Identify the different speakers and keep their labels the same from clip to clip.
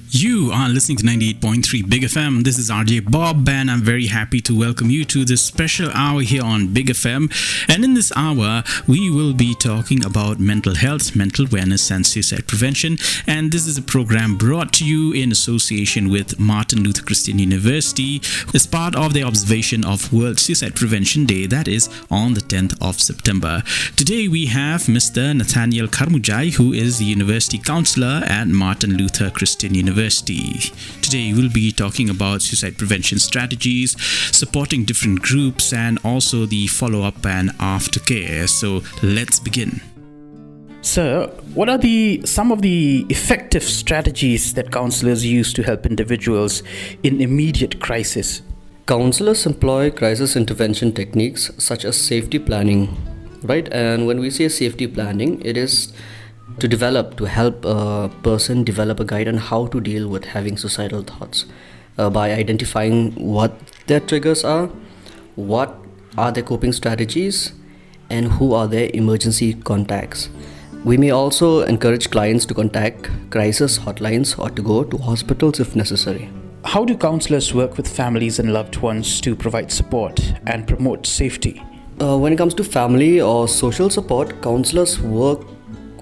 Speaker 1: You are listening to 98.3 Big FM. This is RJ Bob, and I'm very happy to welcome you to this special hour here on Big FM. And in this hour, we will be talking about mental health, mental wellness, and suicide prevention. And this is a program brought to you in association with Martin Luther Christian University as part of the observation of World Suicide Prevention Day, that is on the 10th of September. Today, we have Mr. Nathaniel Karmujai, who is the University Counsellor at Martin Luther Christian University. Today we'll be talking about suicide prevention strategies, supporting different groups, and also the follow-up and aftercare. So let's begin.
Speaker 2: Sir, what are some of the effective strategies that counselors use to help individuals in immediate crisis?
Speaker 3: Counselors employ crisis intervention techniques such as safety planning, right? And when we say safety planning, it is to help a person develop a guide on how to deal with having suicidal thoughts by identifying what their triggers are, what are their coping strategies, and who are their emergency contacts. We may also encourage clients to contact crisis hotlines or to go to hospitals if necessary.
Speaker 2: How do counselors work with families and loved ones to provide support and promote safety?
Speaker 3: When it comes to family or social support, counselors work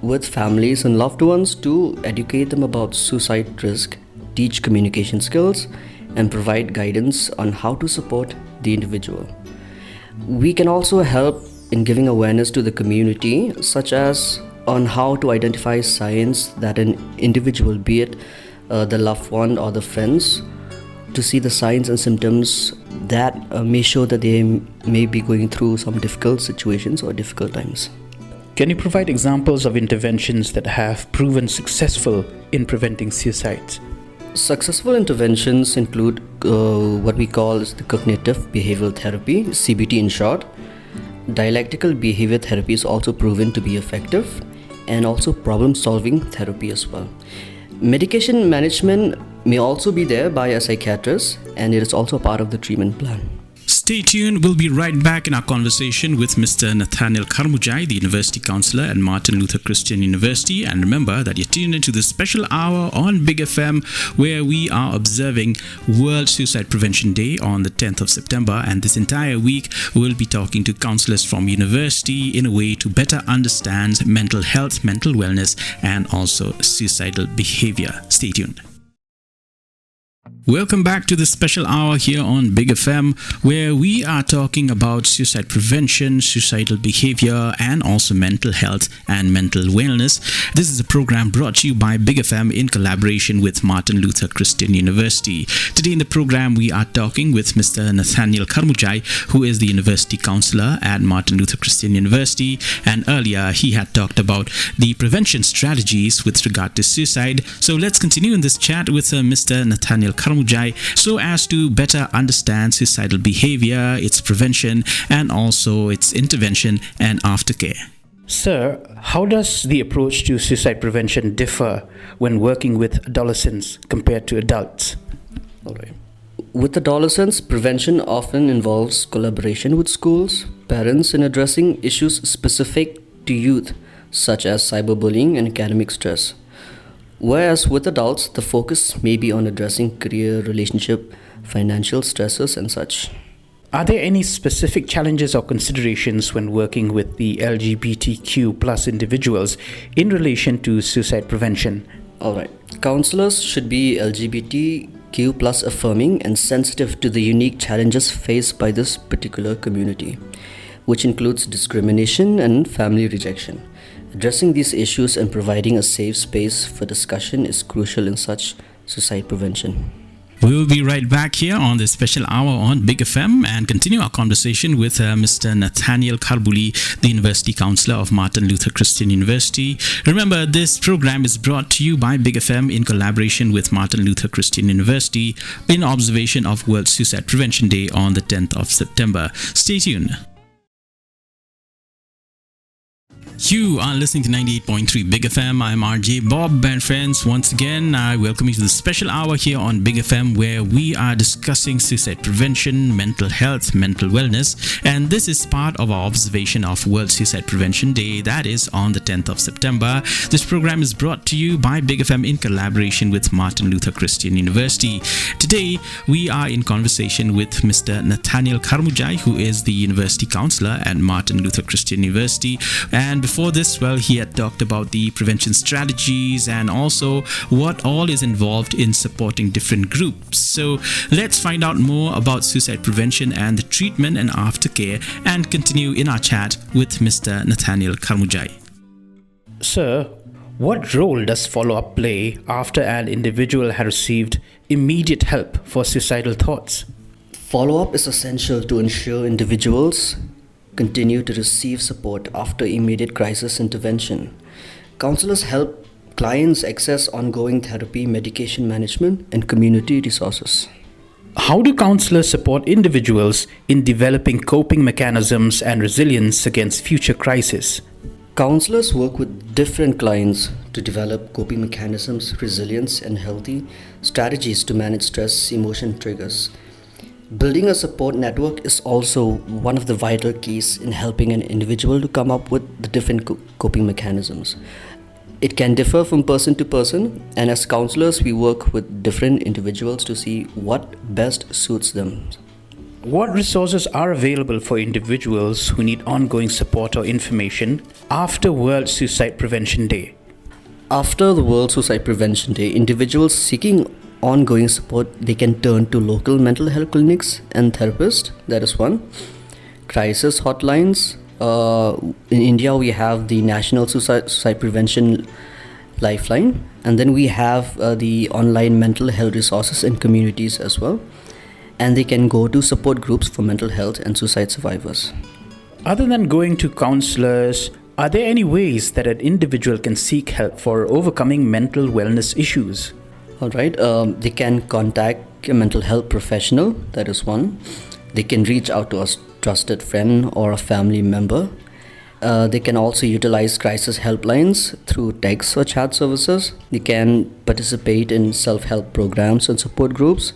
Speaker 3: with families and loved ones to educate them about suicide risk, teach communication skills, and provide guidance on how to support the individual. We can also help in giving awareness to the community, such as on how to identify signs that an individual, be it the loved one or the friends, to see the signs and symptoms that may show that they may be going through some difficult situations or difficult times.
Speaker 2: Can you provide examples of interventions that have proven successful in preventing suicides?
Speaker 3: Successful interventions include what we call as the cognitive behavioral therapy, CBT in short. Dialectical behavior therapy is also proven to be effective, and also problem-solving therapy as well. Medication management may also be there by a psychiatrist, and it is also part of the treatment plan.
Speaker 1: Stay tuned. We'll be right back in our conversation with Mr. Nathaniel Karmujai, the University Counsellor at Martin Luther Christian University. And remember that you're tuned into this special hour on Big FM where we are observing World Suicide Prevention Day on the 10th of September. And this entire week, we'll be talking to counselors from university in a way to better understand mental health, mental wellness, and also suicidal behavior. Stay tuned. Welcome back to this special hour here on Big FM where we are talking about suicide prevention, suicidal behavior, and also mental health and mental wellness. This is a program brought to you by Big FM in collaboration with Martin Luther Christian University. Today in the program we are talking with Mr. Nathaniel Karmujai, who is the University Counsellor at Martin Luther Christian University, and earlier he had talked about the prevention strategies with regard to suicide. So let's continue in this chat with Mr. Nathaniel Karmujai so as to better understand suicidal behavior, its prevention, and also its intervention and aftercare.
Speaker 2: Sir, how does the approach to suicide prevention differ when working with adolescents compared to adults?
Speaker 3: All right. With adolescents, prevention often involves collaboration with schools, parents in addressing issues specific to youth, such as cyberbullying and academic stress. Whereas with adults, the focus may be on addressing career, relationship, financial stresses, and such.
Speaker 2: Are there any specific challenges or considerations when working with the LGBTQ plus individuals in relation to suicide prevention?
Speaker 3: Alright, counselors should be LGBTQ plus affirming and sensitive to the unique challenges faced by this particular community, which includes discrimination and family rejection. Addressing these issues and providing a safe space for discussion is crucial in such suicide prevention.
Speaker 1: We will be right back here on this special hour on Big FM and continue our conversation with Mr. Nathaniel Karmujai, the University Counsellor of Martin Luther Christian University. Remember, this program is brought to you by Big FM in collaboration with Martin Luther Christian University in observation of World Suicide Prevention Day on the 10th of September. Stay tuned. You are listening to 98.3 Big FM. I'm RJ Bob, and friends, once again, I welcome you to the special hour here on Big FM where we are discussing suicide prevention, mental health, mental wellness, and this is part of our observation of World Suicide Prevention Day, that is on the 10th of September. This program is brought to you by Big FM in collaboration with Martin Luther Christian University. Today, we are in conversation with Mr. Nathaniel Karmujai, who is the University Counsellor at Martin Luther Christian University, and before this, well, he had talked about the prevention strategies and also what all is involved in supporting different groups. So let's find out more about suicide prevention and the treatment and aftercare and continue in our chat with Mr. Nathaniel Karmujai.
Speaker 2: Sir, what role does follow-up play after an individual has received immediate help for suicidal thoughts?
Speaker 3: Follow-up is essential to ensure individuals continue to receive support after immediate crisis intervention. Counselors help clients access ongoing therapy, medication management, and community resources.
Speaker 2: How do counselors support individuals in developing coping mechanisms and resilience against future crises?
Speaker 3: Counselors work with different clients to develop coping mechanisms, resilience, and healthy strategies to manage stress, emotion triggers. Building a support network is also one of the vital keys in helping an individual to come up with the different coping mechanisms. It can differ from person to person, and as counselors, we work with different individuals to see what best suits them.
Speaker 2: What resources are available for individuals who need ongoing support or information after World Suicide Prevention Day?
Speaker 3: After the World Suicide Prevention Day, individuals seeking ongoing support, they can turn to local mental health clinics and therapists. That is one. Crisis hotlines. In India, we have the National Suicide Prevention Lifeline, and then we have the online mental health resources in communities as well. And they can go to support groups for mental health and suicide survivors.
Speaker 2: Other than going to counselors, are there any ways that an individual can seek help for overcoming mental wellness issues?
Speaker 3: Alright, they can contact a mental health professional, that is one. They can reach out to a trusted friend or a family member. They can also utilize crisis helplines through text or chat services. They can participate in self-help programs and support groups.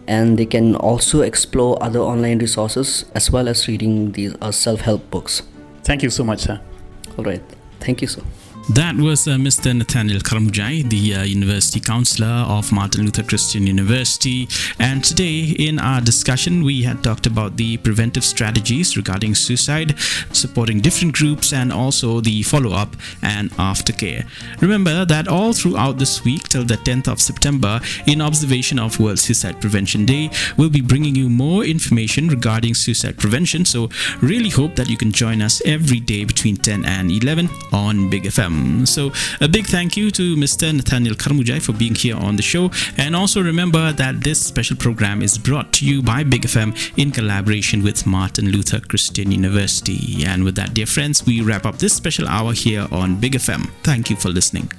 Speaker 3: And they can also explore other online resources as well as reading these self-help books.
Speaker 2: Thank you so much, sir.
Speaker 3: Alright, thank you, sir.
Speaker 1: That was Mr. Nathaniel Karmujai, the University Counsellor of Martin Luther Christian University. And today in our discussion, we had talked about the preventive strategies regarding suicide, supporting different groups, and also the follow-up and aftercare. Remember that all throughout this week till the 10th of September, in observation of World Suicide Prevention Day, we'll be bringing you more information regarding suicide prevention. So really hope that you can join us every day between 10 and 11 on Big FM. So a big thank you to Mr. Nathaniel Karmujai for being here on the show, and also remember that this special program is brought to you by Big FM in collaboration with Martin Luther Christian University. And with that, dear friends, we wrap up this special hour here on Big FM. Thank you for listening.